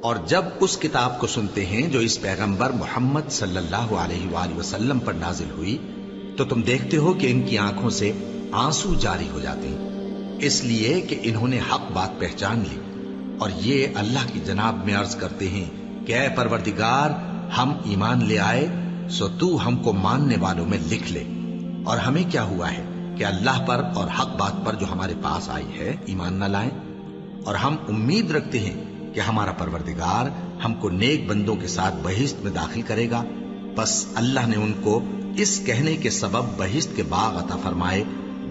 اور جب اس کتاب کو سنتے ہیں جو اس پیغمبر محمد صلی اللہ علیہ وآلہ وسلم پر نازل ہوئی تو تم دیکھتے ہو کہ ان کی آنکھوں سے آنسو جاری ہو جاتے ہیں، اس لیے کہ انہوں نے حق بات پہچان لی، اور یہ اللہ کی جناب میں عرض کرتے ہیں کہ اے پروردگار، ہم ایمان لے آئے سو تو ہم کو ماننے والوں میں لکھ لے، اور ہمیں کیا ہوا ہے کہ اللہ پر اور حق بات پر جو ہمارے پاس آئی ہے ایمان نہ لائیں، اور ہم امید رکھتے ہیں کہ ہمارا پروردگار ہم کو نیک بندوں کے ساتھ بہشت میں داخل کرے گا۔ بس اللہ نے ان کو اس کہنے کے سبب بہشت کے باغ عطا فرمائے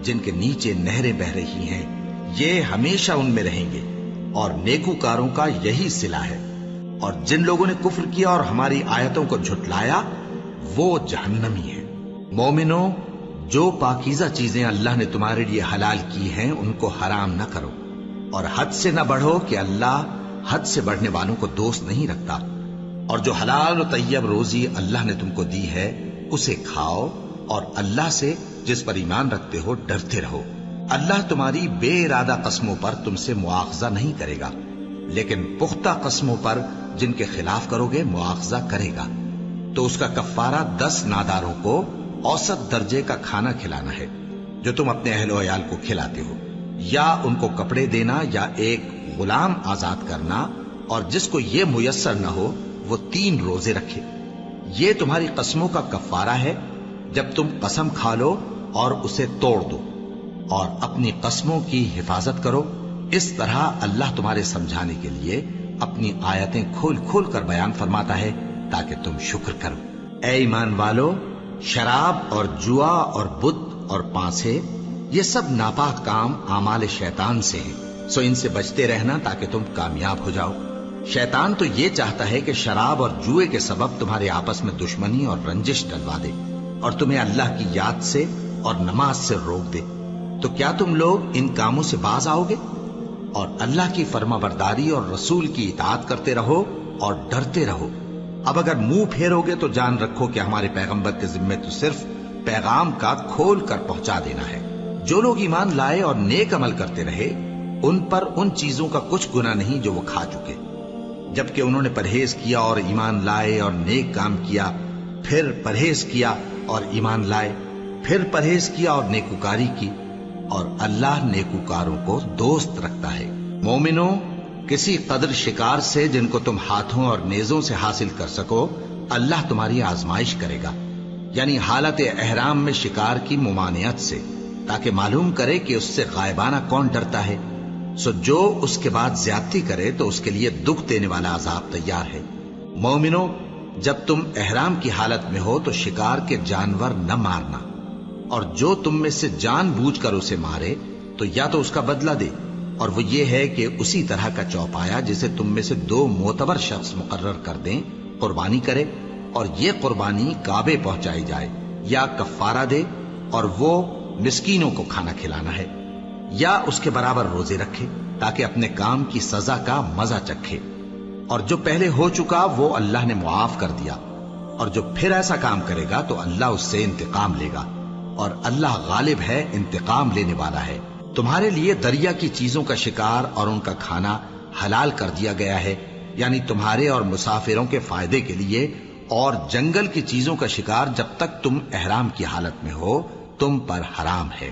جن کے نیچے نہریں بہ رہی ہیں، یہ ہمیشہ ان میں رہیں گے، اور نیکوکاروں کا یہی صلہ ہے۔ اور جن لوگوں نے کفر کیا اور ہماری آیتوں کو جھٹلایا وہ جہنمی ہے۔ مومنوں، جو پاکیزہ چیزیں اللہ نے تمہارے لیے حلال کی ہیں ان کو حرام نہ کرو، اور حد سے نہ بڑھو کہ اللہ حد سے بڑھنے والوں کو دوست نہیں رکھتا، اور جو حلال و طیب روزی اللہ نے تم کو دی ہے اسے کھاؤ، اور اللہ سے جس پر ایمان رکھتے ہو ڈرتے رہو۔ اللہ تمہاری بے ارادہ قسموں پر تم سے مواخذہ نہیں کرے گا، لیکن پختہ قسموں پر جن کے خلاف کرو گے مواخذہ کرے گا، تو اس کا کفارہ 10 ناداروں کو اوسط درجے کا کھانا کھلانا ہے جو تم اپنے اہل و عیال کو کھلاتے ہو، یا ان کو کپڑے دینا یا ایک غلام آزاد کرنا، اور جس کو یہ میسر نہ ہو وہ 3 روزے رکھے۔ یہ تمہاری قسموں کا کفارہ ہے جب تم قسم کھا لو اور اسے توڑ دو، اور اپنی قسموں کی حفاظت کرو۔ اس طرح اللہ تمہارے سمجھانے کے لیے اپنی آیتیں کھول کھول کر بیان فرماتا ہے تاکہ تم شکر کرو۔ اے ایمان والو، شراب اور جوا اور بت اور پانسے یہ سب ناپاک کام اعمال شیطان سے ہیں، سو ان سے بچتے رہنا تاکہ تم کامیاب ہو جاؤ۔ شیطان تو یہ چاہتا ہے کہ شراب اور جوئے کے سبب تمہارے آپس میں دشمنی اور رنجش ڈلوا دے، اور تمہیں اللہ کی یاد سے اور نماز سے روک دے۔ تو کیا تم لوگ ان کاموں سے باز آؤ گے؟ اور اللہ کی فرما برداری اور رسول کی اطاعت کرتے رہو اور ڈرتے رہو۔ اب اگر منہ پھیرو گے تو جان رکھو کہ ہمارے پیغمبر کے ذمے تو صرف پیغام کا کھول کر پہنچا دینا ہے۔ جو لوگ ایمان لائے اور نیک عمل کرتے رہے ان پر ان چیزوں کا کچھ گناہ نہیں جو وہ کھا چکے، جبکہ انہوں نے پرہیز کیا اور ایمان لائے اور نیک کام کیا، پھر پرہیز کیا اور ایمان لائے، پھر پرہیز کیا اور نیکوکاری کی، اور اللہ نیکوکاروں کو دوست رکھتا ہے۔ مومنوں، کسی قدر شکار سے جن کو تم ہاتھوں اور نیزوں سے حاصل کر سکو اللہ تمہاری آزمائش کرے گا، یعنی حالت احرام میں شکار کی ممانعت سے، تاکہ معلوم کرے کہ اس سے غائبانہ کون ڈرتا ہے۔ سو جو اس کے بعد زیادتی کرے تو اس کے لیے دکھ دینے والا عذاب تیار ہے۔ مومنوں، جب تم احرام کی حالت میں ہو تو شکار کے جانور نہ مارنا، اور جو تم میں سے جان بوجھ کر اسے مارے تو یا تو اس کا بدلہ دے، اور وہ یہ ہے کہ اسی طرح کا چوپایا جسے تم میں سے 2 معتبر شخص مقرر کر دیں قربانی کرے، اور یہ قربانی کعبے پہنچائی جائے، یا کفارہ دے اور وہ مسکینوں کو کھانا کھلانا ہے، یا اس کے برابر روزے رکھے تاکہ اپنے کام کی سزا کا مزہ چکھے، اور جو پہلے ہو چکا وہ اللہ نے معاف کر دیا، اور جو پھر ایسا کام کرے گا تو اللہ اس سے انتقام لے گا، اور اللہ غالب ہے، انتقام لینے والا ہے۔ تمہارے لیے دریا کی چیزوں کا شکار اور ان کا کھانا حلال کر دیا گیا ہے، یعنی تمہارے اور مسافروں کے فائدے کے لیے، اور جنگل کی چیزوں کا شکار جب تک تم احرام کی حالت میں ہو تم پر حرام ہے،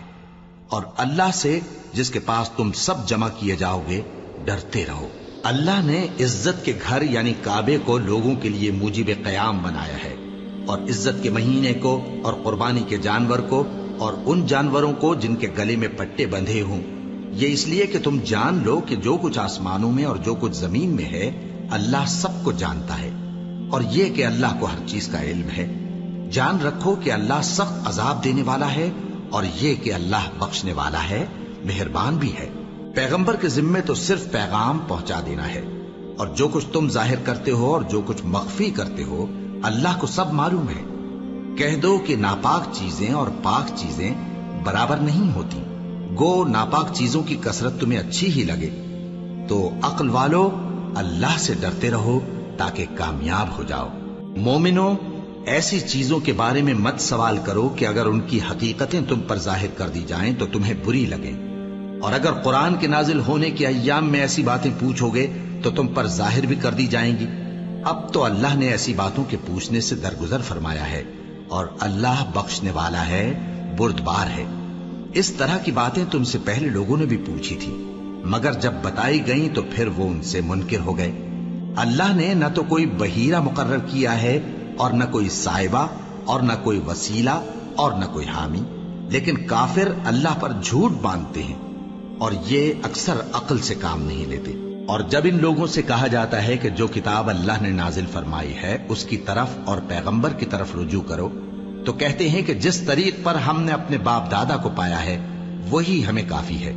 اور اللہ سے جس کے پاس تم سب جمع کیے جاؤ گے ڈرتے رہو۔ اللہ نے عزت کے گھر یعنی کعبے کو لوگوں کے لیے موجب قیام بنایا ہے، اور عزت کے مہینے کو اور قربانی کے جانور کو اور ان جانوروں کو جن کے گلے میں پٹے بندھے ہوں، یہ اس لیے کہ تم جان لو کہ جو کچھ آسمانوں میں اور جو کچھ زمین میں ہے اللہ سب کو جانتا ہے، اور یہ کہ اللہ کو ہر چیز کا علم ہے۔ جان رکھو کہ اللہ سخت عذاب دینے والا ہے، اور یہ کہ اللہ بخشنے والا ہے، مہربان بھی ہے۔ پیغمبر کے ذمے تو صرف پیغام پہنچا دینا ہے، اور جو کچھ تم ظاہر کرتے ہو اور جو کچھ مخفی کرتے ہو اللہ کو سب معلوم ہے۔ کہہ دو کہ ناپاک چیزیں اور پاک چیزیں برابر نہیں ہوتی، گو ناپاک چیزوں کی کثرت تمہیں اچھی ہی لگے، تو عقل والو اللہ سے ڈرتے رہو تاکہ کامیاب ہو جاؤ۔ مومنوں، ایسی چیزوں کے بارے میں مت سوال کرو کہ اگر ان کی حقیقتیں تم پر ظاہر کر دی جائیں تو تمہیں بری لگیں، اور اگر قرآن کے نازل ہونے کے ایام میں ایسی باتیں پوچھو گے तो तुम पर जाहिर भी कर दी जाएंगी। अब तो अल्लाह ने ऐसी बातों के पूछने से दरगुजर फरमाया है और अल्लाह बख्शने वाला है, बुर्दबार है। इस तरह की बातें तुमसे पहले लोगों ने भी पूछी थी, मगर जब बताई गई तो फिर वो उनसे मुनकिर हो गए। अल्लाह ने न तो कोई बहीरा मुकर्रर किया है और न कोई साहिबा और न कोई वसीला और न कोई हामी, लेकिन काफिर अल्लाह पर झूठ बांधते हैं और ये अक्सर अक्ल से काम नहीं लेते। और जब इन लोगों से कहा जाता है कि जो किताब अल्लाह ने नाजिल फरमाई है उसकी तरफ और पैगंबर की तरफ रुजू करो, तो कहते हैं कि जिस तरीक पर हमने अपने बाप दादा को पाया है वही हमें काफी है।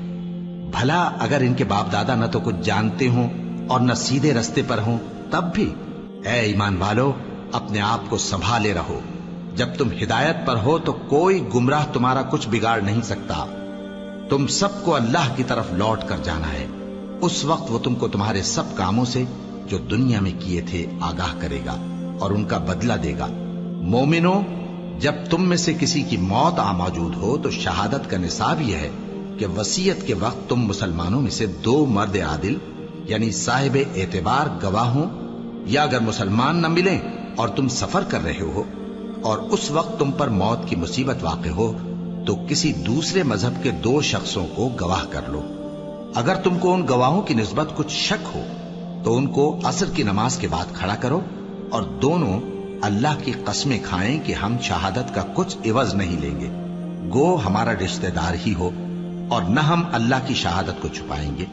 भला अगर इनके बाप दादा न तो कुछ जानते हों और न सीधे रास्ते पर हों, तब भी ऐ ईमान वालो, अपने आप को संभाले रहो। जब तुम हिदायत पर हो तो कोई गुमराह तुम्हारा कुछ बिगाड़ नहीं सकता। तुम सबको अल्लाह की तरफ लौट कर जाना है। उस वक्त वो तुमको तुम्हारे सब कामों से जो दुनिया में किए थे आगाह करेगा और उनका बदला देगा। मोमिनो, जब तुम में से किसी की मौत आ मौजूद हो तो शहादत का निसाब यह है कि वसीयत के वक्त तुम मुसलमानों में से 2 मर्द आदिल यानी साहिब एतबार गवाह हों, या अगर मुसलमान न मिलें और तुम सफर कर रहे हो और उस वक्त तुम पर मौत की मुसीबत वाक़ हो तो किसी दूसरे मजहब के 2 शख्सों को गवाह कर लो। अगर तुमको उन गवाहों की निस्बत कुछ शक हो तो उनको असर की नमाज के बाद खड़ा करो और दोनों अल्लाह की कसमें खाएं कि हम शहादत का कुछ इवज नहीं लेंगे, गो हमारा रिश्तेदार ही हो, और न हम अल्लाह की शहादत को छुपाएंगे।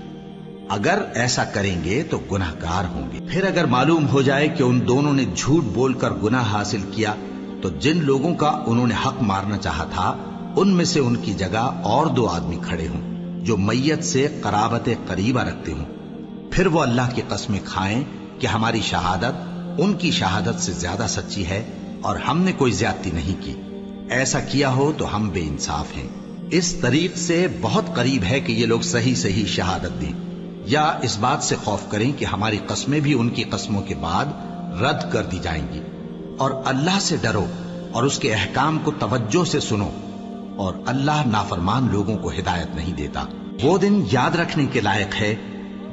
अगर ऐसा करेंगे तो गुनाहगार होंगे। फिर अगर मालूम हो जाए कि उन दोनों ने झूठ बोलकर गुनाह हासिल किया तो जिन लोगों का उन्होंने हक मारना चाहा था उनमें से उनकी जगह और 2 आदमी खड़े हों जो मैयत से कराबत करीबा रखते हों। फिर वो अल्लाह की कसमें खाएं कि हमारी शहादत उनकी शहादत से ज्यादा सच्ची है और हमने कोई ज्यादती नहीं की। ऐसा किया हो तो हम बेइंसाफ हैं। इस तरीक से बहुत करीब है कि ये लोग सही सही शहादत दें, या इस बात से खौफ करें कि हमारी कस्में भी उनकी कस्मों के बाद रद्द कर दी जाएंगी। और अल्लाह से डरो और उसके अहकाम को तवज्जो से सुनो, और अल्लाह नाफरमान लोगों को हिदायत नहीं देता। वो दिन याद रखने के लायक है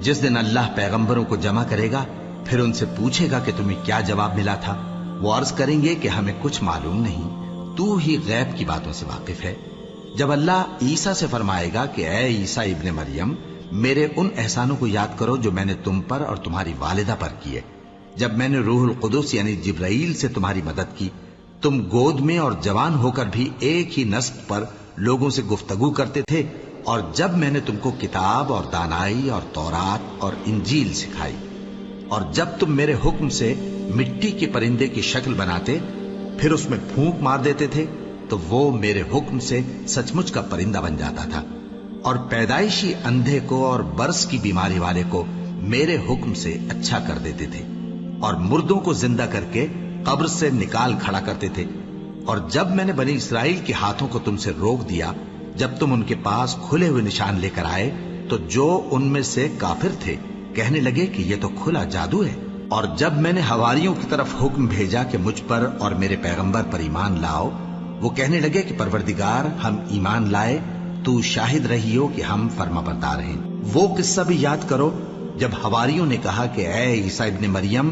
जिस दिन अल्लाह पैगंबरों को जमा करेगा, फिर उनसे पूछेगा कि तुम्हें क्या जवाब मिला था। वो अर्ज करेंगे कि हमें कुछ मालूम नहीं, तू ही गैब की बातों से वाकिफ है। जब अल्लाह ईसा से फरमाएगा कि ऐ ईसा इब्ने मरियम, मेरे उन एहसानों को याद करो जो मैंने तुम पर और तुम्हारी वालिदा पर किए, जब मैंने रूहुल कुदुस यानी जिब्राइल से तुम्हारी मदद की, तुम गोद में और जवान होकर भी एक ही नस्ब पर लोगों से गुफ्तगू करते थे, और जब मैंने तुमको किताब और दानाई और तौरात और इंजील सिखाई, और जब तुम मेरे हुक्म से मिट्टी के परिंदे की शक्ल बनाते फिर उसमें फूंक मार देते थे तो वो मेरे हुक्म से सचमुच का परिंदा बन जाता था, और पैदाइशी अंधे को और बर्स की बीमारी वाले को मेरे हुक्म से अच्छा कर देते थे, और मुर्दों को जिंदा करके कब्र से निकाल खड़ा करते थे। और जब मैंने बनी इसराइल के हाथों को तुमसे रोक दिया, जब तुम उनके पास खुले हुए निशान लेकर आए, तो जो उनमें से काफिर थे कहने लगे कि ये तो खुला जादू है। और जब मैंने हवारियों की तरफ हुक्म भेजा कि मुझ पर और मेरे पैगंबर पर ईमान लाओ, वो कहने लगे कि परवरदिगार, हम ईमान लाए, तू शाहिद रही हो कि हम फर्माबरदार हैं। वो किस्सा भी याद करो जब हवारियों ने कहा कि ऐ ईसा इब्ने मरियम,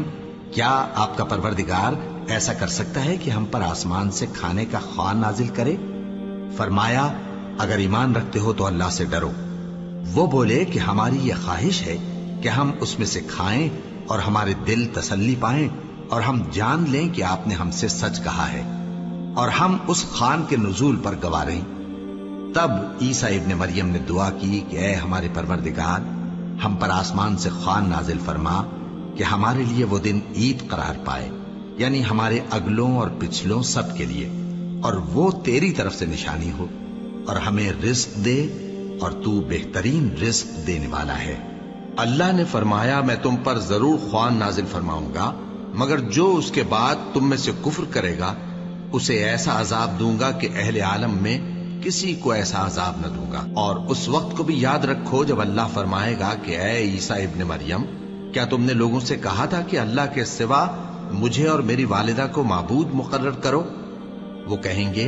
क्या आपका परवरदिगार ऐसा कर सकता है कि हम पर आसमान से खाने का ख्वान नाजिल करे? फरमाया, अगर ईमान रखते हो तो अल्लाह से डरो। वो बोले कि हमारी ये ख्वाहिश है कि हम उसमें से खाएं और हमारे दिल तसल्ली पाएं और हम जान लें कि आपने हमसे सच कहा है और हम उस खान के नुजूल पर गवाह रहें। तब ईसा इब्ने मरियम ने दुआ की कि ऐ हमारे परवरदिगार, हम पर आसमान से खान नाजिल फरमा कि हमारे लिए वो दिन ईद करार पाए, यानी हमारे अगलों और पिछलों सब के लिए, और वो तेरी तरफ से निशानी हो, और हमें रिस्क दे और तू बेहतरीन रिस्क देने वाला है। अल्लाह ने फरमाया, मैं तुम पर जरूर ख्वान नाजिल फरमाऊंगा, मगर जो उसके बाद तुम में से कुफ्र करेगा उसे ऐसा अजाब दूंगा कि अहले आलम में किसी को ऐसा अजाब न दूंगा। और उस वक्त को भी याद रखो जब अल्लाह फरमाएगा कि ऐ ईसा इब्ने मरियम, क्या तुमने लोगों से कहा था कि अल्लाह के सिवा मुझे और मेरी वालिदा को माबूद मुकर्रर करो? वो कहेंगे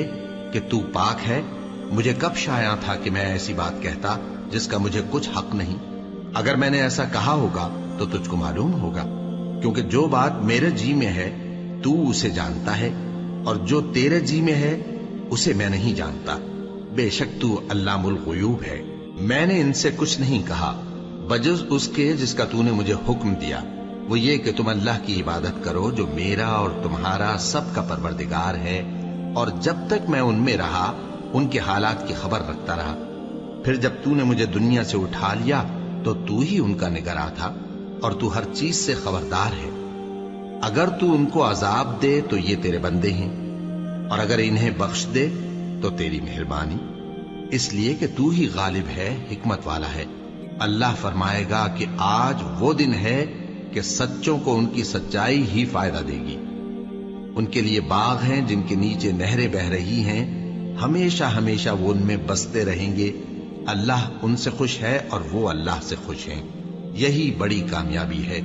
कि तू पाक है, मुझे कब शाया था कि मैं ऐसी बात कहता जिसका मुझे कुछ हक नहीं। अगर मैंने ऐसा कहा होगा तो तुझको मालूम होगा, क्योंकि जो बात मेरे जी में है तू उसे जानता है, और जो तेरे जी में है उसे मैं नहीं जानता। बेशक तू अल्लामुल गुयूब है। मैंने इनसे कुछ नहीं कहा बजुज़ उसके जिसका तूने मुझे हुक्म दिया, वो ये कि तुम अल्लाह की इबादत करो जो मेरा और तुम्हारा सबका परवरदिगार है, और जब तक मैं उनमें रहा उनके हालात की खबर रखता रहा। फिर जब तूने मुझे दुनिया से उठा लिया तो तू ही उनका निगरां था, और तू हर चीज से खबरदार है। अगर तू उनको अजाब दे तो ये तेरे बंदे हैं, और अगर इन्हें बख्श दे तो तेरी मेहरबानी, इसलिए कि तू ही गालिब है, हिकमत वाला है। अल्लाह फरमाएगा कि आज वो दिन है कि सच्चों को उनकी सच्चाई ही फायदा देगी। उनके लिए बाग हैं जिनके नीचे नहरें बह रही हैं, हमेशा हमेशा वो उनमें बसते रहेंगे। अल्लाह उनसे खुश है और वो अल्लाह से खुश हैं। यही बड़ी कामयाबी है।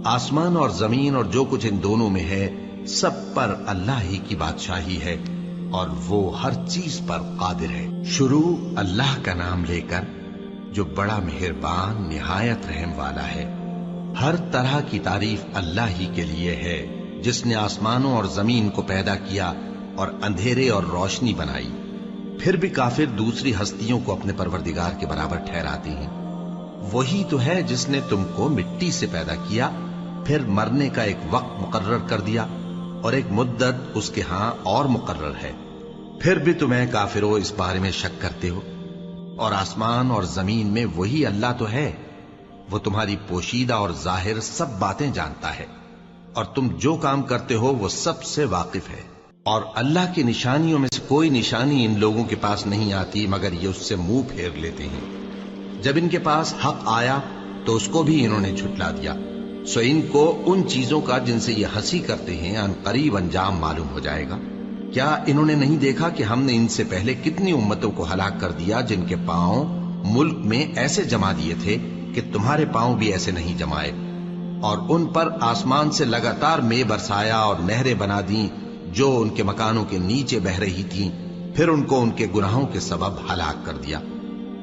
आसमान और जमीन और जो कुछ इन दोनों में है, सब पर अल्लाह ही की बादशाही है, और वो हर चीज पर कादिर है। शुरू अल्लाह का नाम लेकर जो बड़ा मेहरबान निहायत रहम वाला है। हर तरह की तारीफ अल्लाह ही के लिए है, जिसने आसमानों और जमीन को पैदा किया और अंधेरे और रोशनी बनाई। फिर भी काफिर दूसरी हस्तियों को अपने परवरदिगार के बराबर ठहराते हैं। वही तो है जिसने तुमको मिट्टी से पैदा किया, फिर मरने का एक वक्त मुकर्रर कर दिया, और एक मुद्दत उसके हां और मुकर्रर है। फिर भी तुम्हें काफिरों इस बारे में शक करते हो। और आसमान और जमीन में वही अल्लाह तो है, वो तुम्हारी पोशीदा और जाहिर सब बातें जानता है, और तुम जो काम करते हो वो सबसे वाकिफ है। और अल्लाह की निशानियों में से कोई निशानी इन लोगों के पास नहीं आती मगर ये उससे मुंह फेर लेते हैं। जब इनके पास हक आया तो उसको भी इन्होंने झुठला दिया। सो इनको उन चीजों का जिनसे ये हंसी करते हैं अनकरीब अंजाम मालूम हो जाएगा। क्या इन्होंने नहीं देखा कि हमने इनसे पहले कितनी उम्मतों को हलाक कर दिया, जिनके पांव मुल्क में ऐसे जमा दिए थे कि तुम्हारे पांव भी ऐसे नहीं जमाए, और उन पर आसमान से लगातार मे बरसाया और नहरें बना दी जो उनके मकानों के नीचे बह रही थीं। फिर उनको उनके गुनाहों के सबब हलाक कर दिया,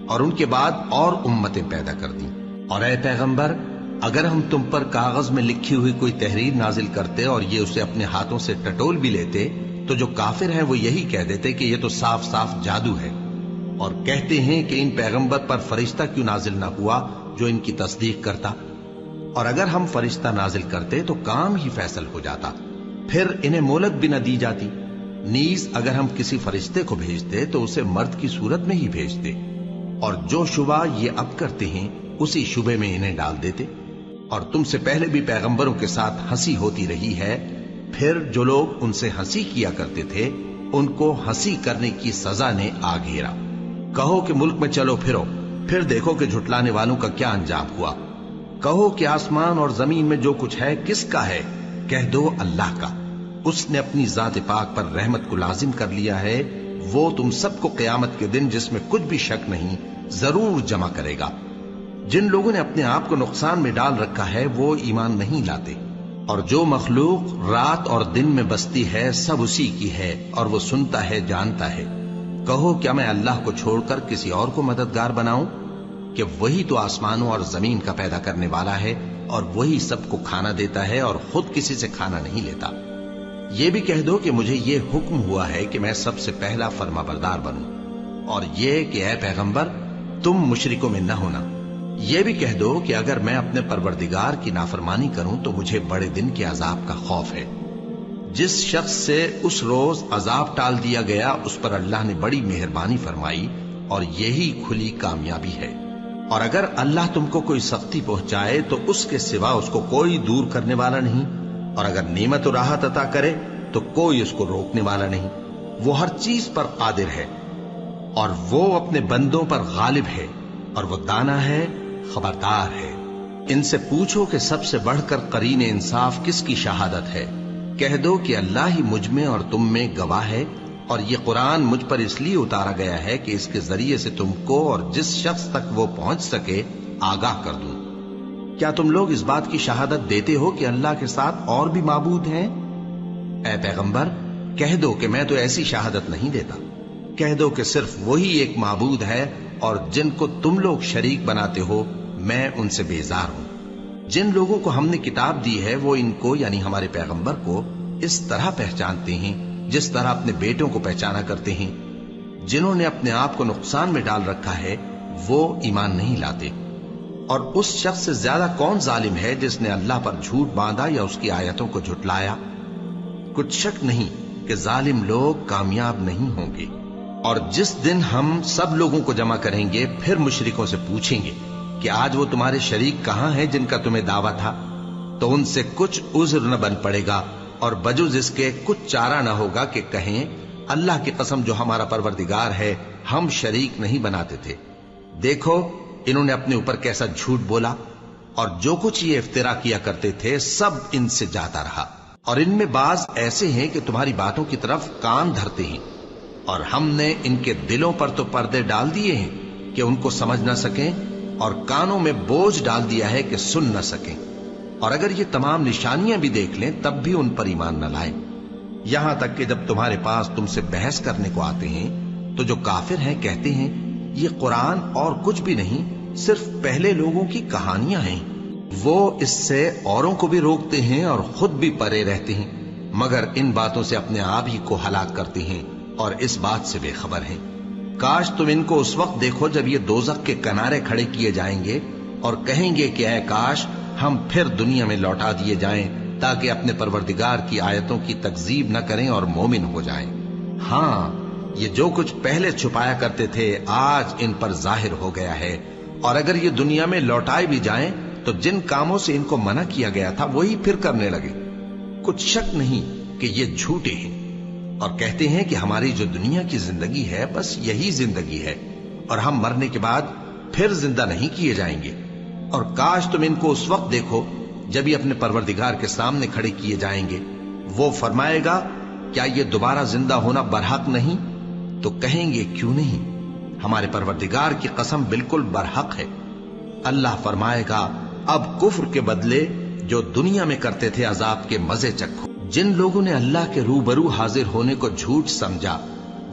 और उनके बाद और उम्मतें पैदा कर दी। और ऐ पैगंबर, अगर हम तुम पर कागज में लिखी हुई कोई तहरीर नाजिल करते और ये उसे अपने हाथों से टटोल भी लेते, तो जो काफिर हैं वो यही कह देते कि ये तो साफ साफ जादू है, और कहते हैं कि इन पैगंबर पर फरिश्ता क्यों नाजिल ना हुआ जो इनकी तस्दीक करता। और अगर हम फरिश्ता नाजिल करते तो काम ही फैसल हो जाता, फिर इन्हें मोहलत भी न दी जाती। नीज अगर हम किसी फरिश्ते को भेजते तो उसे मर्द की सूरत में ही भेजते, और जो शुबा ये अब करते हैं उसी शुबे में इन्हें डाल देते। और तुमसे पहले भी पैगंबरों के साथ हंसी होती रही है, फिर जो लोग उनसे हंसी किया करते थे उनको हंसी करने की सजा ने आ घेरा। कहो कि मुल्क में चलो फिरो, फिर देखो कि झुटलाने वालों का क्या अंजाम हुआ। कहो कि आसमान और जमीन में जो कुछ है किसका है? कह दो अल्लाह का। उसने अपनी जात पाक पर रहमत को लाजिम कर लिया है। वो तुम सबको क़यामत के दिन, जिसमें कुछ भी शक नहीं, जरूर जमा करेगा। जिन लोगों ने अपने आप को नुकसान में डाल रखा है वो ईमान नहीं लाते, और जो मखलूक रात और दिन में बसती है सब उसी की है, और वो सुनता है, जानता है। कहो क्या मैं अल्लाह को छोड़कर किसी और को मददगार बनाऊं? कि वही तो आसमानों और जमीन का पैदा करने वाला है, और वही सबको खाना देता है और खुद किसी से खाना नहीं लेता। ये भी कह दो कि मुझे ये हुक्म हुआ है कि मैं सबसे पहला फरमाबरदार बनूं, और ये कि ऐ पैगंबर तुम मुशरिकों में न होना। ये भी कह दो कि अगर मैं अपने परवरदिगार की नाफरमानी करूं तो मुझे बड़े दिन के अजाब का खौफ है। जिस शख्स से उस रोज अजाब टाल दिया गया उस पर अल्लाह ने बड़ी मेहरबानी फरमाई, और यही खुली कामयाबी है। और अगर अल्लाह तुमको कोई सख्ती पहुंचाए तो उसके सिवा उसको कोई दूर करने वाला नहीं, और अगर नेमत और राहत अता करे तो कोई उसको रोकने वाला नहीं। वो हर चीज पर कादिर है, और वो अपने बंदों पर गालिब है, और वो दाना है, खबरदार है। इनसे पूछो कि सबसे बढ़कर करीन इंसाफ किसकी शहादत है? कह दो कि अल्लाह ही मुझ में और तुम में गवाह है, और ये कुरान मुझ पर इसलिए उतारा गया है कि इसके जरिए से तुमको और जिस शख्स तक वो पहुंच सके आगाह कर दूं। क्या तुम लोग इस बात की शहादत देते हो कि अल्लाह के साथ और भी माबूद हैं? ऐ पैगंबर, कह दो कि मैं तो ऐसी शहादत नहीं देता। कह दो कि सिर्फ वही एक माबूद है, और जिनको तुम लोग शरीक बनाते हो मैं उनसे बेजार हूं। جن لوگوں کو ہم نے کتاب دی ہے وہ ان کو یعنی ہمارے پیغمبر کو اس طرح پہچانتے ہیں جس طرح اپنے بیٹوں کو پہچانا کرتے ہیں۔ جنہوں نے اپنے آپ کو نقصان میں ڈال رکھا ہے وہ ایمان نہیں لاتے۔ اور اس شخص سے زیادہ کون ظالم ہے جس نے اللہ پر جھوٹ باندھا یا اس کی آیتوں کو جھٹلایا؟ کچھ شک نہیں کہ ظالم لوگ کامیاب نہیں ہوں گے۔ اور جس دن ہم سب لوگوں کو جمع کریں گے پھر مشرکوں سے پوچھیں گے کہ آج وہ تمہارے شریک کہاں ہیں جن کا تمہیں دعویٰ تھا، تو ان سے کچھ عذر نہ بن پڑے گا اور بجز اس کے کچھ چارہ نہ ہوگا کہ کہیں اللہ کی قسم جو ہمارا پروردگار ہے ہم شریک نہیں بناتے تھے۔ دیکھو انہوں نے اپنے اوپر کیسا جھوٹ بولا، اور جو کچھ یہ افترا کیا کرتے تھے سب ان سے جاتا رہا۔ اور ان میں بعض ایسے ہیں کہ تمہاری باتوں کی طرف کان دھرتے ہیں، اور ہم نے ان کے دلوں پر تو پردے ڈال دیے ہیں کہ ان کو سمجھ نہ سکیں، اور کانوں میں بوجھ ڈال دیا ہے کہ سن نہ سکیں۔ اور اگر یہ تمام نشانیاں بھی دیکھ لیں تب بھی ان پر ایمان نہ لائیں، یہاں تک کہ جب تمہارے پاس تم سے بحث کرنے کو آتے ہیں تو جو کافر ہیں کہتے ہیں یہ قرآن اور کچھ بھی نہیں، صرف پہلے لوگوں کی کہانیاں ہیں۔ وہ اس سے اوروں کو بھی روکتے ہیں اور خود بھی پرے رہتے ہیں، مگر ان باتوں سے اپنے آپ ہی کو ہلاک کرتے ہیں اور اس بات سے بے خبر ہیں۔ کاش تم ان کو اس وقت دیکھو جب یہ دوزخ کے کنارے کھڑے کیے جائیں گے اور کہیں گے کہ اے کاش ہم پھر دنیا میں لوٹا دیے جائیں تاکہ اپنے پروردگار کی آیتوں کی تکذیب نہ کریں اور مومن ہو جائیں۔ ہاں، یہ جو کچھ پہلے چھپایا کرتے تھے آج ان پر ظاہر ہو گیا ہے، اور اگر یہ دنیا میں لوٹائے بھی جائیں تو جن کاموں سے ان کو منع کیا گیا تھا وہی پھر کرنے لگے۔ کچھ شک نہیں کہ یہ جھوٹے ہیں، اور کہتے ہیں کہ ہماری جو دنیا کی زندگی ہے بس یہی زندگی ہے، اور ہم مرنے کے بعد پھر زندہ نہیں کیے جائیں گے۔ اور کاش تم ان کو اس وقت دیکھو جب یہ اپنے پروردگار کے سامنے کھڑے کیے جائیں گے، وہ فرمائے گا کیا یہ دوبارہ زندہ ہونا برحق نہیں؟ تو کہیں گے کیوں نہیں، ہمارے پروردگار کی قسم بالکل برحق ہے۔ اللہ فرمائے گا اب کفر کے بدلے جو دنیا میں کرتے تھے عذاب کے مزے چکھو۔ جن لوگوں نے اللہ کے روبرو حاضر ہونے کو جھوٹ سمجھا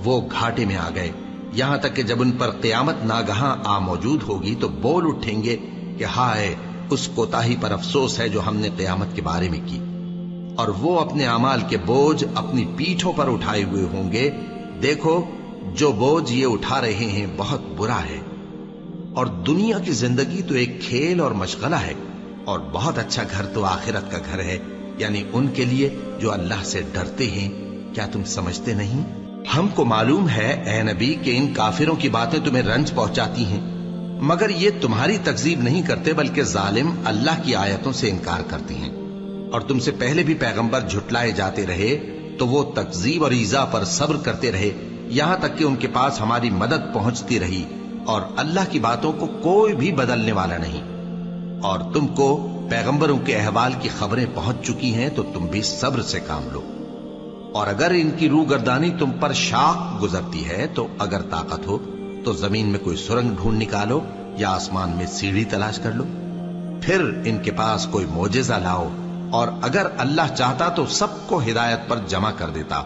وہ گھاٹے میں آ گئے، یہاں تک کہ جب ان پر قیامت ناگہاں آ موجود ہوگی تو بول اٹھیں گے کہ ہائے اس کوتاہی پر افسوس ہے جو ہم نے قیامت کے بارے میں کی، اور وہ اپنے اعمال کے بوجھ اپنی پیٹھوں پر اٹھائے ہوئے ہوں گے۔ دیکھو جو بوجھ یہ اٹھا رہے ہیں بہت برا ہے، اور دنیا کی زندگی تو ایک کھیل اور مشغلہ ہے، اور بہت اچھا گھر تو آخرت کا گھر ہے، یعنی ان کے لیے جو اللہ سے ڈرتے ہیں۔ کیا تم سمجھتے نہیں؟ ہم کو معلوم ہے اے نبی کہ ان کافروں کی باتیں تمہیں رنج پہنچاتی ہیں، مگر یہ تمہاری تکذیب نہیں کرتے بلکہ ظالم اللہ کی آیتوں سے انکار کرتے ہیں۔ اور تم سے پہلے بھی پیغمبر جھٹلائے جاتے رہے تو وہ تکذیب اور ایذا پر صبر کرتے رہے، یہاں تک کہ ان کے پاس ہماری مدد پہنچتی رہی، اور اللہ کی باتوں کو کوئی بھی بدلنے والا نہیں۔ اور تم کو پیغمبروں کے احوال کی خبریں پہنچ چکی ہیں تو تم بھی صبر سے کام لو۔ اور اگر ان کی روح گردانی تم پر شاق گزرتی ہے تو اگر طاقت ہو تو زمین میں کوئی سرنگ ڈھونڈ نکالو یا آسمان میں سیڑھی تلاش کر لو، پھر ان کے پاس کوئی معجزہ لاؤ، اور اگر اللہ چاہتا تو سب کو ہدایت پر جمع کر دیتا،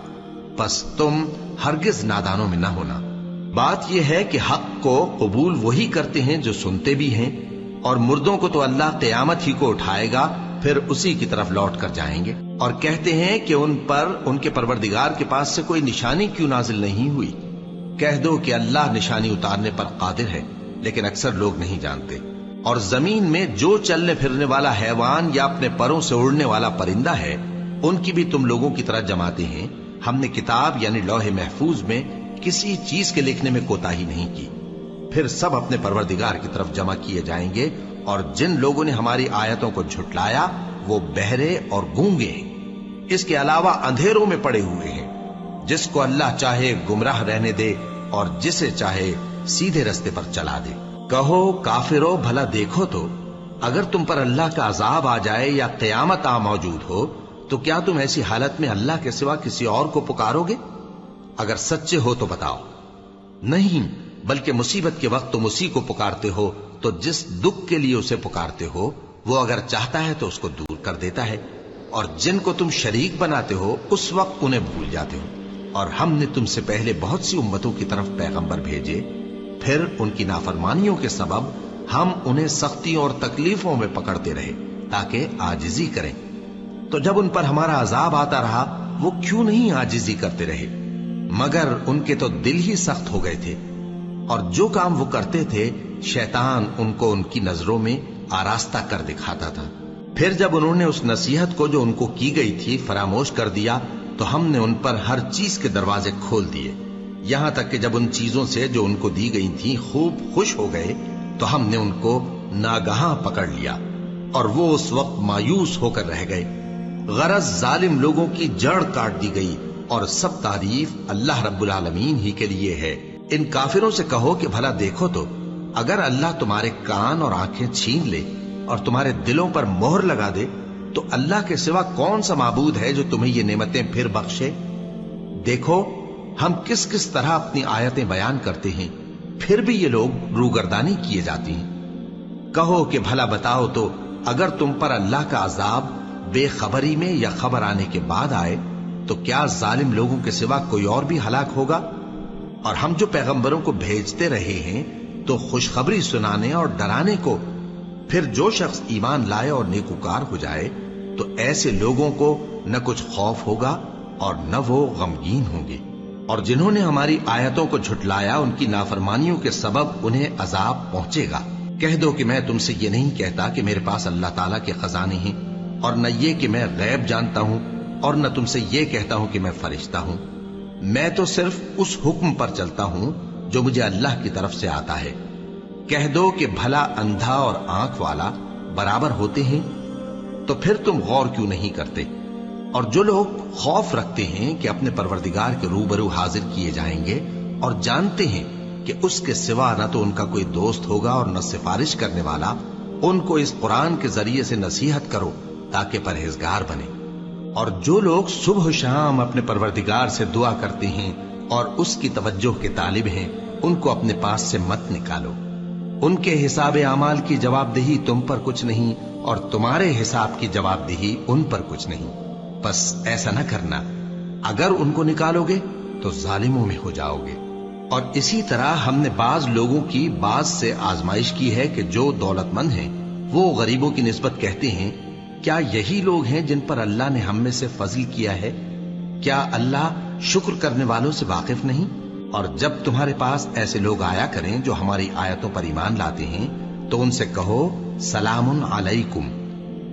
پس تم ہرگز نادانوں میں نہ ہونا۔ بات یہ ہے کہ حق کو قبول وہی کرتے ہیں جو سنتے بھی ہیں، اور مردوں کو تو اللہ قیامت ہی کو اٹھائے گا، پھر اسی کی طرف لوٹ کر جائیں گے۔ اور کہتے ہیں کہ ان پر ان کے پروردگار کے پاس سے کوئی نشانی کیوں نازل نہیں ہوئی؟ کہہ دو کہ اللہ نشانی اتارنے پر قادر ہے، لیکن اکثر لوگ نہیں جانتے۔ اور زمین میں جو چلنے پھرنے والا حیوان یا اپنے پروں سے اڑنے والا پرندہ ہے ان کی بھی تم لوگوں کی طرح جماتے ہیں۔ ہم نے کتاب یعنی لوح محفوظ میں کسی چیز کے لکھنے میں کوتاہی نہیں کی، پھر سب اپنے پروردگار کی طرف جمع کیے جائیں گے۔ اور جن لوگوں نے ہماری آیتوں کو جھٹلایا وہ بہرے اور گونگے ہیں، اس کے علاوہ اندھیروں میں پڑے ہوئے ہیں۔ جس کو اللہ چاہے گمراہ رہنے دے اور جسے چاہے سیدھے رستے پر چلا دے۔ کہو کافرو بھلا دیکھو تو اگر تم پر اللہ کا عذاب آ جائے یا قیامت آ موجود ہو تو کیا تم ایسی حالت میں اللہ کے سوا کسی اور کو پکارو گے؟ اگر سچے ہو تو بتاؤ۔ نہیں، بلکہ مصیبت کے وقت تم اسی کو پکارتے ہو، تو جس دکھ کے لیے اسے پکارتے ہو وہ اگر چاہتا ہے تو اس کو دور کر دیتا ہے، اور جن کو تم شریک بناتے ہو اس وقت انہیں بھول جاتے ہو۔ اور ہم نے تم سے پہلے بہت سی امتوں کی طرف پیغمبر بھیجے، پھر ان کی نافرمانیوں کے سبب ہم انہیں سختیوں اور تکلیفوں میں پکڑتے رہے، ताकि आजिजी करें। तो जब उन पर हमारा अजाब आता रहा वो क्यों नहीं आजिजी करते रहे, मगर उनके तो दिल ही सख्त हो गए थे, और जो काम वो करते थे शैतान उनको उनकी नजरों में आरास्ता कर दिखाता था। फिर जब उन्होंने उस नसीहत को जो उनको की गई थी फरामोश कर दिया तो हमने उन पर हर चीज के दरवाजे खोल दिए, यहां तक कि जब उन चीजों से जो उनको दी गई थी खूब खुश हो गए तो हमने उनको नागहां पकड़ लिया और वो उस वक्त मायूस होकर रह गए। गरज जालिम लोगों की जड़ काट दी गई और सब तारीफ अल्लाह रब्बुल आलमीन ही के लिए है। इन काफिरों से कहो कि भला देखो तो, अगर अल्लाह तुम्हारे कान और आंखें छीन ले और तुम्हारे दिलों पर मोहर लगा दे तो अल्लाह के सिवा कौन सा माबूद है जो तुम्हें ये नेमतें फिर बख्शे। देखो हम किस किस तरह अपनी आयतें बयान करते हैं, फिर भी ये लोग रूगर्दानी किए जाती हैं। कहो कि भला बताओ तो, अगर तुम पर अल्लाह का अजाब बेखबरी में या खबर आने के बाद आए तो क्या जालिम लोगों के सिवा कोई और भी हलाक होगा। और हम जो पैगंबरों को भेजते रहे हैं तो खुशखबरी सुनाने और डराने को, फिर जो शख्स ईमान लाए और नेकुकार हो जाए तो ऐसे लोगों को न कुछ खौफ होगा और न वो गमगीन होंगे। और जिन्होंने हमारी आयतों को झुटलाया उनकी नाफरमानियों के सबब उन्हें अजाब पहुंचेगा। कह दो कि मैं तुमसे ये नहीं कहता कि मेरे पास अल्लाह ताला के खजाने हैं, और न ये कि मैं गैब जानता हूं, और न तुमसे ये कहता हूं कि मैं फरिश्ता हूं। मैं तो सिर्फ उस हुक्म पर चलता हूं जो मुझे अल्लाह की तरफ से आता है। कह दो कि भला अंधा और आंख वाला बराबर होते हैं, तो फिर तुम गौर क्यों नहीं करते। और जो लोग खौफ रखते हैं कि अपने परवरदिगार के रूबरू हाजिर किए जाएंगे और जानते हैं कि उसके सिवा न तो उनका कोई दोस्त होगा और न सिफारिश करने वाला, उनको इस कुरान के जरिए से नसीहत करो ताकि परहेजगार बने। और जो लोग सुबह शाम अपने परवरदिगार से दुआ करते हैं और उसकी तवज्जो के तालिब हैं, उनको अपने पास से मत निकालो। उनके हिसाब आमाल की जवाबदेही तुम पर कुछ नहीं और तुम्हारे हिसाब की जवाबदेही उन पर कुछ नहीं। बस ऐसा न करना, अगर उनको निकालोगे तो जालिमों में हो जाओगे। और इसी तरह हमने बाज लोगों की बाज से आजमाइश की है कि जो दौलतमंद हैं वो गरीबों की निस्बत कहते हैं, क्या यही लोग हैं जिन पर अल्लाह ने हम में से फजल किया है। क्या अल्लाह शुक्र करने वालों से वाकिफ नहीं। और जब तुम्हारे पास ऐसे लोग आया करें जो हमारी आयतों पर ईमान लाते हैं तो उनसे कहो सलामुन अलैकुम।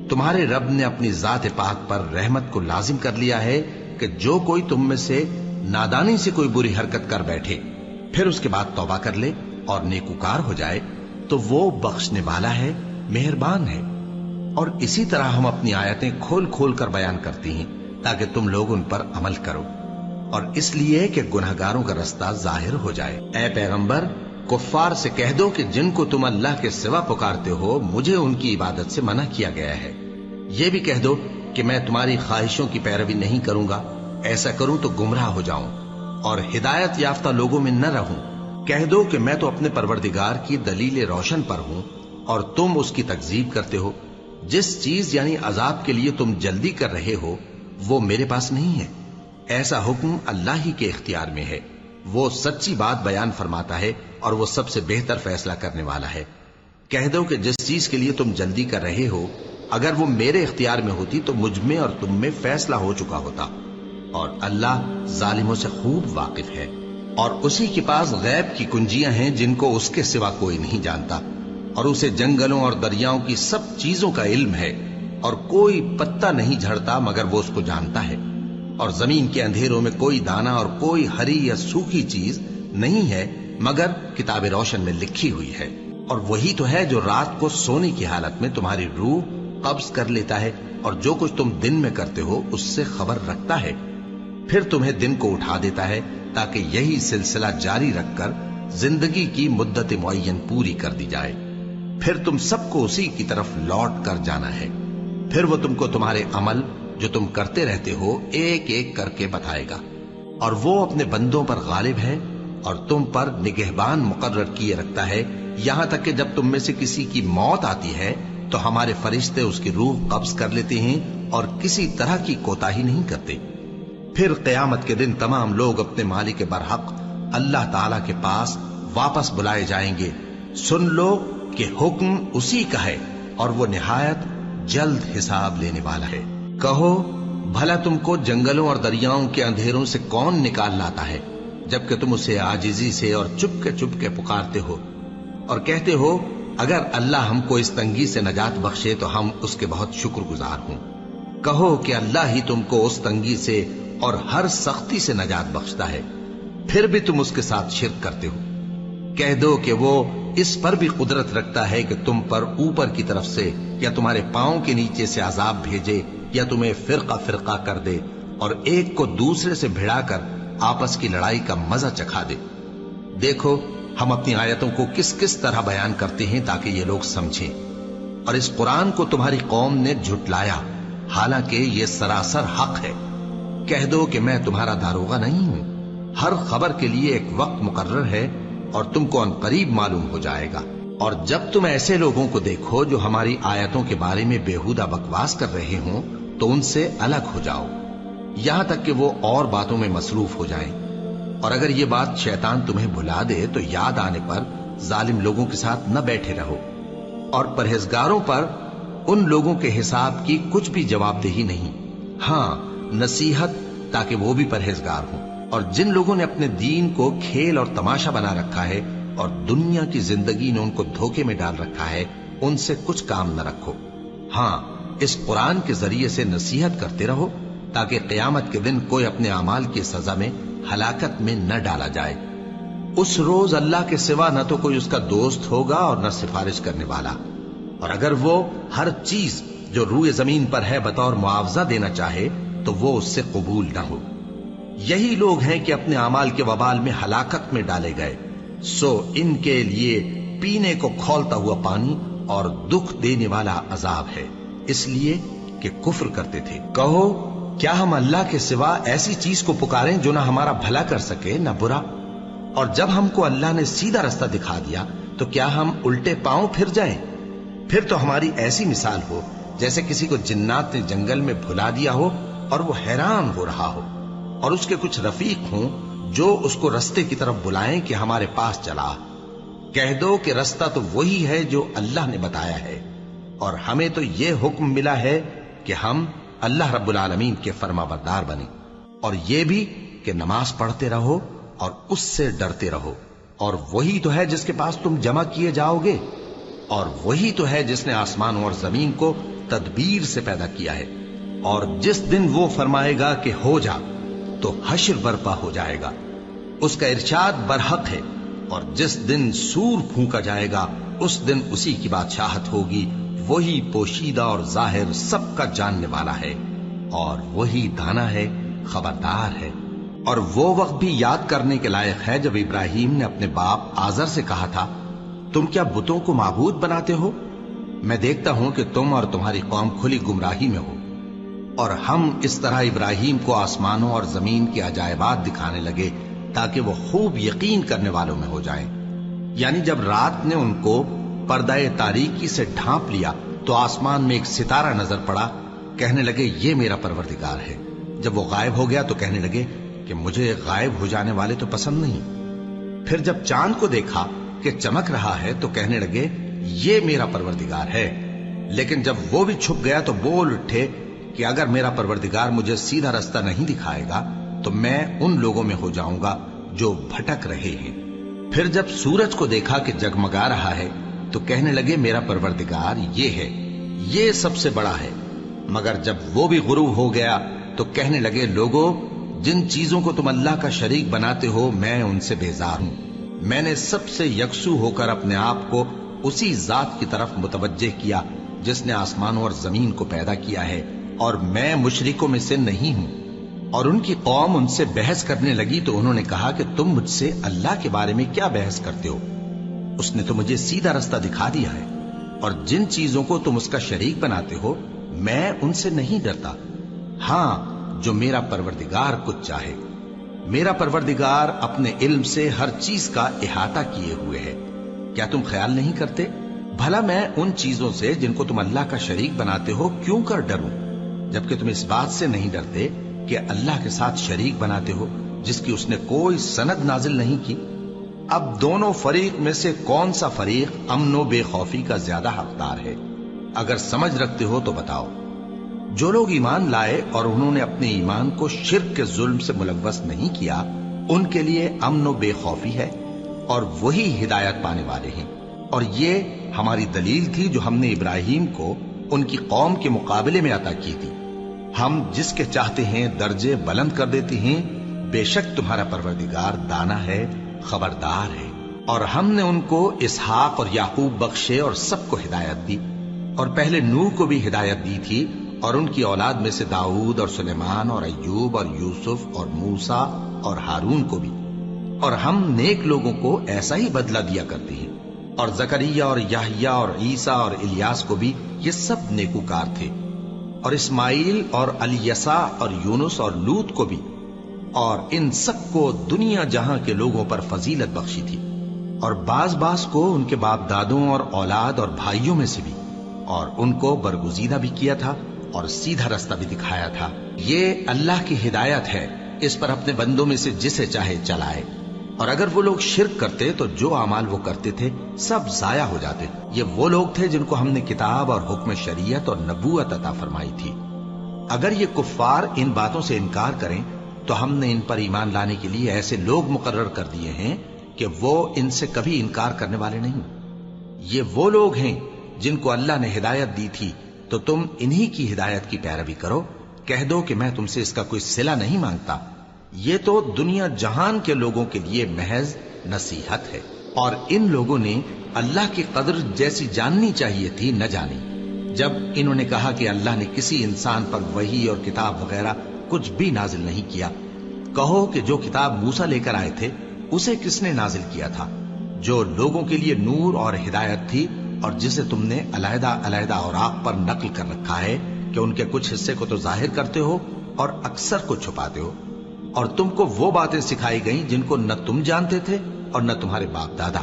तुम्हारे रब ने अपनी जात पाक पर रहमत को लाजिम कर लिया है कि जो कोई तुम में से नादानी से कोई बुरी हरकत कर बैठे फिर उसके बाद तौबा कर ले और नेकुकार हो जाए तो वो बख्शने वाला है, मेहरबान है। और इसी तरह हम अपनी आयतें खोल खोल कर बयान करती हैं ताकि तुम लोग उन पर अमल करो, और इसलिए कि गुनहगारों का रास्ता जाहिर हो जाए। ऐ पैगंबर, कुफ्फार से कह दो कि जिनको तुम अल्लाह के सिवा पुकारते हो मुझे उनकी इबादत से मना किया गया है। ये भी कह दो कि मैं तुम्हारी ख्वाहिशों की पैरवी नहीं करूंगा, ऐसा करूं तो गुमराह हो जाऊं और हिदायत याफ्ता लोगों में न रहूं। कह दो कि मैं तो अपने परवरदिगार की दलील रोशन पर हूं और तुम उसकी तकजीब करते हो। जिस चीज यानी अजाब के लिए तुम जल्दी कर रहे हो वो मेरे पास नहीं है, ऐसा हुक्म अल्लाह ही के इख्तियार में है। वो सच्ची बात बयान फरमाता है और वो सबसे बेहतर फैसला करने वाला है। कह दो कि जिस चीज के लिए तुम जल्दी कर रहे हो अगर वो मेरे इख्तियार में होती तो मुझ में और तुम में फैसला हो चुका होता, और अल्लाह जालिमों से खूब वाकिफ है। और उसी के पास गैब की कुंजियां हैं जिनको उसके सिवा कोई नहीं जानता, और उसे जंगलों और दरियाओं की सब चीजों का इल्म है, और कोई पत्ता नहीं झड़ता मगर वो उसको जानता है, और जमीन के अंधेरों में कोई दाना और कोई हरी या सूखी चीज नहीं है मगर किताब रोशन में लिखी हुई है। और वही तो है जो रात को सोने की हालत में तुम्हारी रूह कब्ज कर लेता है और जो कुछ तुम दिन में करते हो उससे खबर रखता है, फिर तुम्हें दिन को उठा देता है ताकि यही सिलसिला जारी रखकर जिंदगी की मुद्दत मुअय्यन पूरी कर दी जाए। फिर तुम सबको उसी की तरफ लौट कर जाना है। फिर वो तुमको तुम्हारे अमल जो तुम करते रहते हो एक एक करके बताएगा, और वो अपने बंदों पर गालिब है और तुम पर निगहबान मुकर्रर किए रखता है, यहां तक कि जब तुम में से किसी की मौत आती है तो हमारे फरिश्ते उसकी रूह कब्ज कर लेते हैं और किसी तरह की कोताही नहीं करते। फिर क़यामत के दिन तमाम लोग अपने मालिक बरहक अल्लाह ताला के पास वापस बुलाए जाएंगे। सुन लो कि हुक्म उसी का है और वो निहायत जल्द हिसाब लेने वाला है। कहो, भला तुमको जंगलों और दरियाओं के अंधेरों से कौन निकाल लाता है, जबकि तुम उसे आजिजी से और चुपके पुकारते हो और कहते हो, अगर अल्लाह हमको इस तंगी से नजात बख्शे तो हम उसके बहुत शुक्रगुजार हों। कहो कि अल्लाह ही तुमको उस तंगी से और हर सख्ती से नजात बख्शता है, फिर भी तुम उसके साथ शिर्क करते हो। कह दो कि वो इस पर भी कुदरत रखता है कि तुम पर ऊपर की तरफ से या तुम्हारे पांव के नीचे से अजाब भेजे या तुम्हें फिरका फिरका कर दे और एक को दूसरे से भिड़ाकर आपस की लड़ाई का मजा चखा दे। देखो, हम अपनी आयतों को किस किस तरह बयान करते हैं ताकि ये लोग समझें। और इस कुरान को तुम्हारी कौम ने झुटलाया, हालांकि ये सरासर हक है। कह दो कि मैं तुम्हारा दारोगा नहीं हूं। हर खबर के लिए एक वक्त मुकर्रर है और तुमको अनकरीब मालूम हो जाएगा। और जब तुम ऐसे लोगों को देखो जो हमारी आयतों के बारे में बेहुदा बकवास कर रहे हों, तो उनसे अलग हो जाओ, यहां तक कि वो और बातों में मसरूफ हो जाएं। और अगर ये बात शैतान तुम्हें भुला दे तो याद आने पर जालिम लोगों के साथ न बैठे रहो। और परहेजगारों पर उन लोगों के हिसाब की कुछ भी जवाबदेही नहीं, हाँ नसीहत, ताकि वो भी परहेजगार हों। और जिन लोगों ने अपने दीन को खेल और तमाशा बना रखा है और दुनिया की जिंदगी ने उनको धोखे में डाल रखा है, उनसे कुछ काम न रखो। हाँ, इस कुरान के जरिए से नसीहत करते रहो ताकि क़यामत के दिन कोई अपने अमाल की सजा में हलाकत में न डाला जाए। उस रोज अल्लाह के सिवा न तो कोई उसका दोस्त होगा और न सिफारिश करने वाला। और अगर वो हर चीज जो रूए जमीन पर है बतौर मुआवजा देना चाहे तो वो उससे कबूल न हो। यही लोग हैं कि अपने अमाल के वबाल में हलाकत में डाले गए। सो इनके लिए पीने को खौलता हुआ पानी और दुख देने वाला अजाब है, इसलिए कि कुफ्र करते थे। कहो, क्या हम अल्लाह के सिवा ऐसी चीज को पुकारें जो ना हमारा भला कर सके ना बुरा? और जब हमको अल्लाह ने सीधा रास्ता दिखा दिया तो क्या हम उल्टे पांव फिर जाएं? फिर तो हमारी ऐसी मिसाल हो जैसे किसी को जिन्नात ने जंगल में भुला दिया हो और वो हैरान हो रहा हो और उसके कुछ रफीक हों जो उसको रास्ते की तरफ बुलाएं कि हमारे पास चला। कह दो कि रास्ता तो वही है जो अल्लाह ने बताया है और हमें तो यह हुक्म मिला है कि हम अल्लाह रब्बुल आलमीन के फरमाबरदार बने, और यह भी कि नमाज पढ़ते रहो और उससे डरते रहो। और वही तो है जिसके पास तुम जमा किए जाओगे, और वही तो है जिसने आसमान और जमीन को तदबीर से पैदा किया है। और जिस दिन वो फरमाएगा कि हो जा तो हश्र बर्पा हो जाएगा, उसका इरशाद बरहक है। और जिस दिन सूर फूंका जाएगा उस दिन उसी की बादशाहत होगी। वही पोशीदा और जाहिर सबका जानने वाला है और वही दाना है, खबरदार है। और वो वक्त भी याद करने के लायक है जब इब्राहिम ने अपने बाप आजर से कहा था, तुम क्या बुतों को माबूद बनाते हो? मैं देखता हूं कि तुम और तुम्हारी कौम खुली गुमराही में हो। और हम इस तरह इब्राहिम को आसमानों और जमीन के अजायबात दिखाने लगे ताकि वो खूब यकीन करने वालों में हो जाएं। यानी जब रात ने उनको पर्दाए तारीकी से ढांप लिया तो आसमान में एक सितारा नजर पड़ा। कहने लगे ये मेरा परवरदिगार है। जब वो गायब हो गया तो कहने लगे कि मुझे गायब हो जाने वाले तो पसंद नहीं। फिर जब चांद को देखा कि चमक रहा है तो कहने लगे ये मेरा परवरदिगार है। लेकिन जब वो भी छुप गया तो बोल उठे कि अगर मेरा परवरदिगार मुझे सीधा रास्ता नहीं दिखाएगा तो मैं उन लोगों में हो जाऊंगा जो भटक रहे हैं। फिर जब सूरज को देखा कि जगमगा रहा है तो कहने लगे मेरा परवरदिगार ये है, ये सबसे बड़ा है। मगर जब वो भी गुरूब हो गया तो कहने लगे लोगों, जिन चीजों को तुम अल्लाह का शरीक बनाते हो मैं उनसे बेजार हूं। मैंने सबसे यकसू होकर अपने आप को उसी जात की तरफ मुतवज्जे किया जिसने आसमानों और जमीन को पैदा किया है, और मैं मुशरिकों में से नहीं हूं। और उनकी कौम उनसे बहस करने लगी तो उन्होंने कहा कि तुम मुझसे अल्लाह के बारे में क्या बहस करते हो? उसने तो मुझे सीधा रास्ता दिखा दिया है, और जिन चीजों को तुम उसका शरीक बनाते हो मैं उनसे नहीं डरता। हां, जो मेरा परवरदिगार कुछ चाहे। मेरा परवरदिगार अपने इल्म से हर चीज का इहाता किए हुए है। क्या तुम ख्याल नहीं करते? भला मैं उन चीजों से जिनको तुम अल्लाह का शरीक बनाते हो क्यों कर डरूं, जबकि तुम इस बात से नहीं डरते कि अल्लाह के साथ शरीक बनाते हो जिसकी उसने कोई सनद नाजिल नहीं की। अब दोनों फरीक में से कौन सा फरीक अमनो बेखौफी का ज्यादा हकदार है? اگر سمجھ رکھتے ہو تو بتاؤ۔ جو لوگ ایمان لائے اور انہوں نے اپنے ایمان کو شرک کے ظلم سے ملوث نہیں کیا، ان کے لیے امن و بے خوفی ہے اور وہی ہدایت پانے والے ہیں۔ اور یہ ہماری دلیل تھی جو ہم نے ابراہیم کو ان کی قوم کے مقابلے میں عطا کی تھی۔ ہم جس کے چاہتے ہیں درجے بلند کر دیتے ہیں، بے شک تمہارا پروردگار دانا ہے، خبردار ہے۔ اور ہم نے ان کو اسحاق اور یعقوب بخشے اور سب کو ہدایت دی، اور پہلے نوح کو بھی ہدایت دی تھی، اور ان کی اولاد میں سے داؤد اور سلیمان اور ایوب اور یوسف اور موسیٰ اور ہارون کو بھی۔ اور ہم نیک لوگوں کو ایسا ہی بدلہ دیا کرتے ہیں۔ اور زکریا اور یحییٰ اور عیسیٰ اور الیاس کو بھی، یہ سب نیکوکار تھے۔ اور اسماعیل اور الیسع اور یونس اور لوط کو بھی، اور ان سب کو دنیا جہاں کے لوگوں پر فضیلت بخشی تھی، اور بعض کو ان کے باپ دادوں اور اولاد اور بھائیوں میں سے بھی، اور ان کو برگزیدہ بھی کیا تھا اور سیدھا رستہ بھی دکھایا تھا۔ یہ اللہ کی ہدایت ہے، اس پر اپنے بندوں میں سے جسے چاہے چلائے۔ اور اگر وہ لوگ شرک کرتے تو جو اعمال وہ کرتے تھے سب ضائع ہو جاتے۔ یہ وہ لوگ تھے جن کو ہم نے کتاب اور حکم شریعت اور نبوت عطا فرمائی تھی۔ اگر یہ کفار ان باتوں سے انکار کریں تو ہم نے ان پر ایمان لانے کے لیے ایسے لوگ مقرر کر دیے ہیں کہ وہ ان سے کبھی انکار کرنے والے نہیں۔ یہ وہ لوگ ہیں جن کو اللہ نے ہدایت دی تھی، تو تم انہی کی ہدایت کی پیروی کرو۔ کہہ دو کہ میں تم سے اس کا کوئی صلہ نہیں مانگتا، یہ تو دنیا جہان کے لوگوں کے لیے محض نصیحت ہے۔ اور ان لوگوں نے اللہ کی قدر جیسی جاننی چاہیے تھی نہ جانی۔ جب انہوں نے کہا کہ اللہ نے کسی انسان پر وحی اور کتاب وغیرہ کچھ بھی نازل نہیں کیا، کہو کہ جو کتاب موسیٰ لے کر آئے تھے اسے کس نے نازل کیا تھا، جو لوگوں کے لیے نور اور ہدایت تھی، اور جسے تم نے علیحدہ علیحدہ اوراق پر نقل کر رکھا ہے کہ ان کے کچھ حصے کو تو ظاہر کرتے ہو اور اکثر کو چھپاتے ہو۔ اور تم کو وہ باتیں سکھائی گئیں جن کو نہ تم جانتے تھے اور نہ تمہارے باپ دادا۔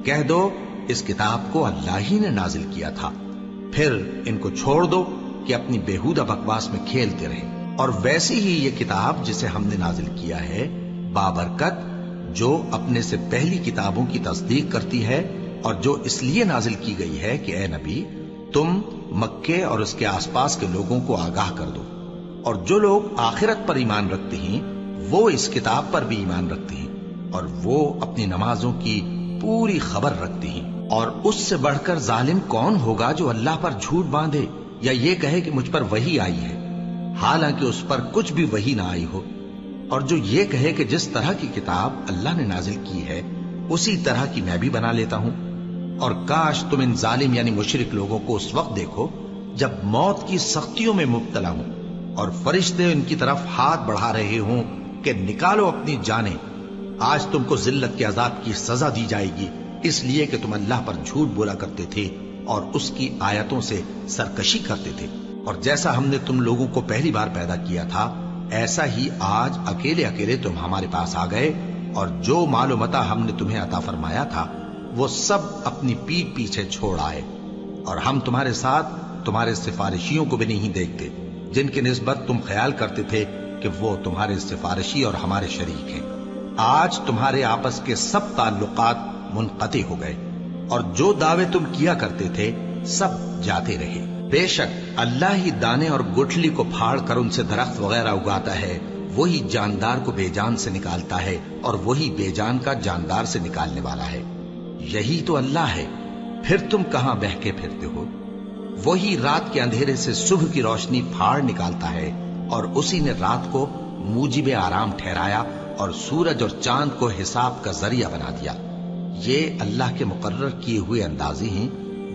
کہہ دو اس کتاب کو اللہ ہی نے نازل کیا تھا، پھر ان کو چھوڑ دو کہ اپنی بیہودہ بکواس میں کھیلتے رہیں۔ اور ویسی ہی یہ کتاب جسے ہم نے نازل کیا ہے بابرکت، جو اپنے سے پہلی کتابوں کی تصدیق کرتی ہے، اور جو اس لیے نازل کی گئی ہے کہ اے نبی تم مکے اور اس کے آس پاس کے لوگوں کو آگاہ کر دو۔ اور جو لوگ آخرت پر ایمان رکھتے ہیں وہ اس کتاب پر بھی ایمان رکھتے ہیں، اور وہ اپنی نمازوں کی پوری خبر رکھتے ہیں۔ اور اس سے بڑھ کر ظالم کون ہوگا جو اللہ پر جھوٹ باندھے یا یہ کہے کہ مجھ پر وحی آئی ہے، حالانکہ اس پر کچھ بھی وحی نہ آئی ہو، اور جو یہ کہے کہ جس طرح کی کتاب اللہ نے نازل کی ہے اسی طرح کی میں بھی بنا لیتا ہوں۔ اور کاش تم ان ظالم یعنی مشرک لوگوں کو اس وقت دیکھو جب موت کی سختیوں میں مبتلا ہوں، اور فرشتے ان کی طرف ہاتھ بڑھا رہے ہوں کہ نکالو اپنی جانیں، آج تم کو ذلت کے عذاب کی سزا دی جائے گی، اس لیے کہ تم اللہ پر جھوٹ بولا کرتے تھے اور اس کی آیتوں سے سرکشی کرتے تھے۔ اور جیسا ہم نے تم لوگوں کو پہلی بار پیدا کیا تھا، ایسا ہی آج اکیلے اکیلے تم ہمارے پاس آ گئے، اور جو مال و متاع ہم نے تمہیں عطا فرمایا تھا وہ سب اپنی پیٹھ پیچھے چھوڑ آئے، اور ہم تمہارے ساتھ تمہارے سفارشیوں کو بھی نہیں دیکھتے جن کی نسبت تم خیال کرتے تھے کہ وہ تمہارے سفارشی اور ہمارے شریک ہیں۔ آج تمہارے آپس کے سب تعلقات منقطع ہو گئے، اور جو دعوے تم کیا کرتے تھے سب جاتے رہے۔ بے شک اللہ ہی دانے اور گٹھلی کو پھاڑ کر ان سے درخت وغیرہ اگاتا ہے، وہی جاندار کو بے جان سے نکالتا ہے، اور وہی بے جان کا جاندار سے نکالنے والا ہے۔ یہی تو اللہ ہے، پھر تم کہاں بہکے پھرتے ہو؟ وہی رات کے اندھیرے سے صبح کی روشنی پھاڑ نکالتا ہے، اور اسی نے رات کو موجب آرام ٹھہرایا اور سورج اور چاند کو حساب کا ذریعہ بنا دیا۔ یہ اللہ کے مقرر کیے ہوئے اندازے ہیں،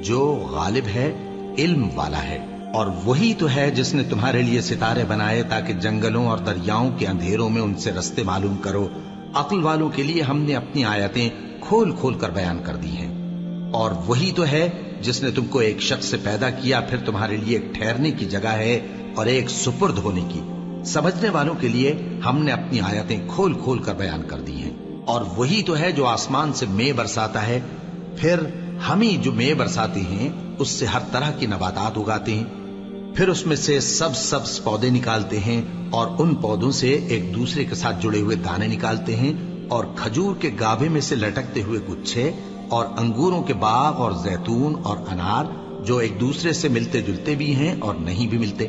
جو غالب ہے، علم والا ہے۔ اور وہی تو ہے جس نے تمہارے لیے ستارے بنائے تاکہ جنگلوں اور دریاؤں کے اندھیروں میں ان سے رستے معلوم کرو۔ عقل والوں کے لیے ہم نے اپنی آیتیں کھول کھول کر بیان کر دی ہیں۔ اور وہی تو ہے جس نے تم کو ایک شخص سے پیدا کیا، پھر تمہارے لیے ایک ٹھہرنے کی جگہ ہے اور ایک سپرد ہونے کی۔ سمجھنے والوں کے لیے ہم نے اپنی آیتیں کھول کھول کر بیان کر دی ہیں۔ اور وہی تو ہے جو آسمان سے مے برساتا ہے، پھر ہم ہی جو مے برساتے ہیں اس سے ہر طرح کی نباتات اگاتے ہیں، پھر اس میں سے سبز پودے نکالتے ہیں، اور ان پودوں سے ایک دوسرے کے ساتھ جڑے ہوئے دانے نکالتے ہیں، اور کھجور کے گابھے میں سے لٹکتے ہوئے گچھے، اور انگوروں کے باغ اور زیتون اور انار جو ایک دوسرے سے ملتے جلتے بھی ہیں اور نہیں بھی ملتے۔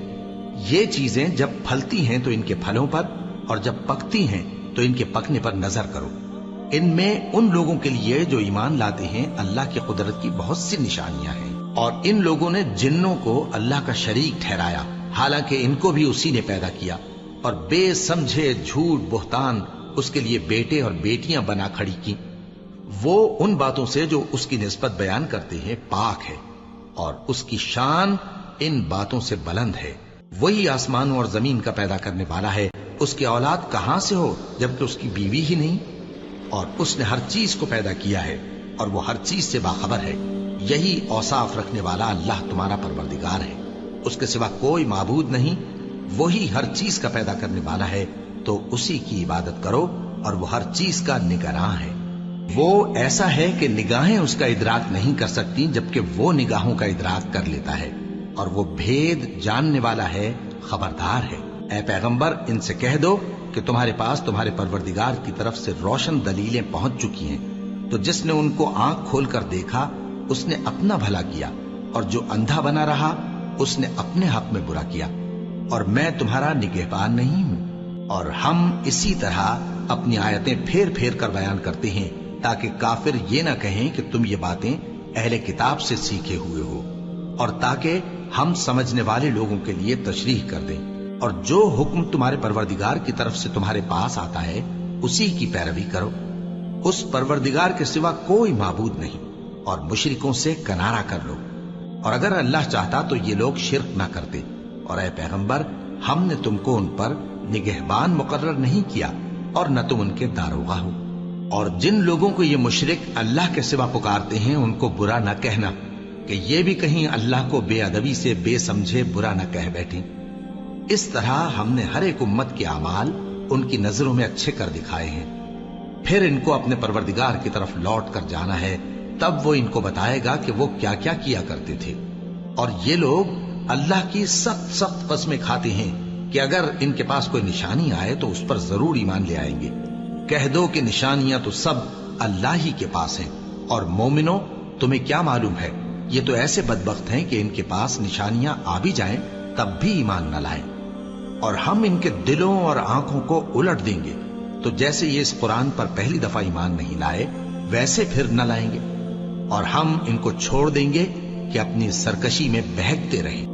یہ چیزیں جب پھلتی ہیں تو ان کے پھلوں پر، اور جب پکتی ہیں تو ان کے پکنے پر نظر کرو۔ ان میں ان لوگوں کے لیے جو ایمان لاتے ہیں اللہ کی قدرت کی بہت سی نشانیاں ہیں، اور ان لوگوں نے جنوں کو اللہ کا شریک ٹھہرایا، حالانکہ ان کو بھی اسی نے پیدا کیا، اور بے سمجھے جھوٹ بہتان اس کے لیے بیٹے اور بیٹیاں بنا کھڑی کی۔ وہ ان باتوں سے جو اس کی نسبت بیان کرتے ہیں پاک ہے، اور اس کی شان ان باتوں سے بلند ہے۔ وہی آسمانوں اور زمین کا پیدا کرنے والا ہے، اس کی اولاد کہاں سے ہو جبکہ اس کی بیوی ہی نہیں؟ اور اس نے ہر چیز کو پیدا کیا ہے، اور وہ ہر چیز سے باخبر ہے۔ یہی اوصاف رکھنے والا اللہ تمہارا پروردگار ہے، اس کے سوا کوئی معبود نہیں۔ وہی ہر چیز کا پیدا کرنے والا ہے، تو اسی کی عبادت کرو، اور وہ ہر چیز کا نگراں ہے۔ وہ ایسا ہے کہ نگاہیں اس کا ادراک نہیں کر سکتی، جبکہ وہ نگاہوں کا ادراک کر لیتا ہے، اور وہ بھید جاننے والا ہے، خبردار ہے۔ اے پیغمبر، ان سے کہہ دو کہ تمہارے پاس تمہارے پروردگار کی طرف سے روشن دلیلیں پہنچ چکی ہیں، تو جس نے ان کو آنکھ کھول کر دیکھا اس نے اپنا بھلا کیا، اور جو اندھا بنا رہا اس نے اپنے حق میں برا کیا، اور میں تمہارا نگہبان نہیں ہوں۔ اور ہم اسی طرح اپنی آیتیں پھیر پھیر کر بیان کرتے ہیں، تاکہ کافر یہ نہ کہیں کہ تم یہ باتیں اہل کتاب سے سیکھے ہوئے ہو، اور تاکہ ہم سمجھنے والے لوگوں کے لیے تشریح کر دیں۔ اور جو حکم تمہارے پروردگار کی طرف سے تمہارے پاس آتا ہے اسی کی پیروی کرو، اس پروردگار کے سوا کوئی معبود نہیں، اور مشرکوں سے کنارہ کر لو۔ اور اگر اللہ چاہتا تو یہ لوگ شرک نہ کرتے، اور اے پیغمبر، ہم نے تم کو ان پر نگہبان مقرر نہیں کیا، اور نہ تم ان کے داروغہ ہو۔ اور جن لوگوں کو یہ مشرک اللہ کے سوا پکارتے ہیں ان کو برا نہ کہنا، کہ یہ بھی کہیں اللہ کو بے ادبی سے بے سمجھے برا نہ کہہ بیٹھیں۔ اس طرح ہم نے ہر ایک امت کے اعمال ان کی نظروں میں اچھے کر دکھائے ہیں، پھر ان کو اپنے پروردگار کی طرف لوٹ کر جانا ہے، تب وہ ان کو بتائے گا کہ وہ کیا کیا کیا کرتے تھے۔ اور یہ لوگ اللہ کی سخت سخت قسمیں کھاتے ہیں کہ اگر ان کے پاس کوئی نشانی آئے تو اس پر ضرور ایمان لے آئیں گے۔ کہہ دو کہ نشانیاں تو سب اللہ ہی کے پاس ہیں، اور مومنوں تمہیں کیا معلوم ہے، یہ تو ایسے بدبخت ہیں کہ ان کے پاس نشانیاں آ بھی جائیں تب بھی ایمان نہ لائیں۔ اور ہم ان کے دلوں اور آنکھوں کو الٹ دیں گے، تو جیسے یہ اس قرآن پر پہلی دفعہ ایمان نہیں لائے ویسے پھر نہ لائیں گے، اور ہم ان کو چھوڑ دیں گے کہ اپنی سرکشی میں بہکتے رہیں۔